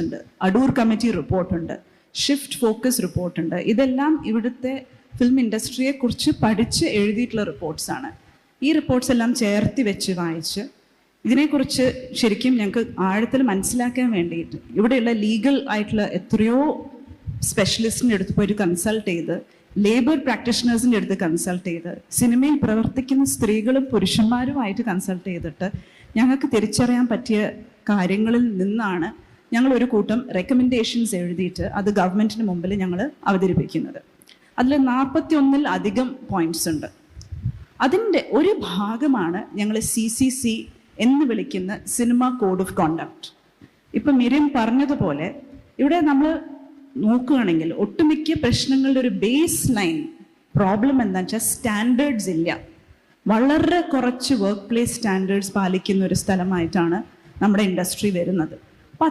ഉണ്ട്, അടൂർ കമ്മിറ്റി റിപ്പോർട്ടുണ്ട്, shift focus റിപ്പോർട്ടുണ്ട്. ഇതെല്ലാം ഇവിടുത്തെ ഫിലിം ഇൻഡസ്ട്രിയെ കുറിച്ച് പഠിച്ച് എഴുതിയിട്ടുള്ള റിപ്പോർട്ട്സാണ്. ഈ റിപ്പോർട്ട്സ് എല്ലാം ചേർത്തി വെച്ച് വായിച്ച് ഇതിനെക്കുറിച്ച് ശരിക്കും ഞങ്ങൾക്ക് ആഴത്തിൽ മനസ്സിലാക്കാൻ വേണ്ടിയിട്ട് ഇവിടെയുള്ള ലീഗൽ ആയിട്ടുള്ള എത്രയോ സ്പെഷ്യലിസ്റ്റിൻ്റെ അടുത്ത് പോയിട്ട് കൺസൾട്ട് ചെയ്ത്, ലേബർ പ്രാക്ടീഷണേഴ്സിൻ്റെ അടുത്ത് കൺസൾട്ട് ചെയ്ത്, സിനിമയിൽ പ്രവർത്തിക്കുന്ന സ്ത്രീകളും പുരുഷന്മാരുമായിട്ട് കൺസൾട്ട് ചെയ്തിട്ട് ഞങ്ങൾക്ക് തിരിച്ചറിയാൻ പറ്റിയ കാര്യങ്ങളിൽ നിന്നാണ് ഞങ്ങൾ ഒരു കൂട്ടം റെക്കമെൻഡേഷൻസ് എഴുതിയിട്ട് അത് ഗവൺമെൻറ്റിന് മുമ്പിൽ ഞങ്ങൾ അവതരിപ്പിക്കുന്നത്. അതിൽ 41 പോയിന്റ്സ് ഉണ്ട്. അതിൻ്റെ ഒരു ഭാഗമാണ് ഞങ്ങൾ CCC എന്ന് വിളിക്കുന്ന സിനിമ കോഡ് ഓഫ് കോണ്ടക്ട്. ഇപ്പം മിരിയം പറഞ്ഞതുപോലെ ഇവിടെ നമ്മൾ നോക്കുകയാണെങ്കിൽ ഒട്ടുമിക്ക പ്രശ്നങ്ങളുടെ ഒരു ബേസ് ലൈൻ പ്രോബ്ലം എന്താണെന്ന് വെച്ചാൽ സ്റ്റാൻഡേർഡ്സ് ഇല്ല. വളരെ കുറച്ച് വർക്ക് പ്ലേസ് സ്റ്റാൻഡേർഡ്സ് പാലിക്കുന്ന ഒരു സ്ഥലമായിട്ടാണ് നമ്മുടെ ഇൻഡസ്ട്രി വരുന്നത്. അപ്പം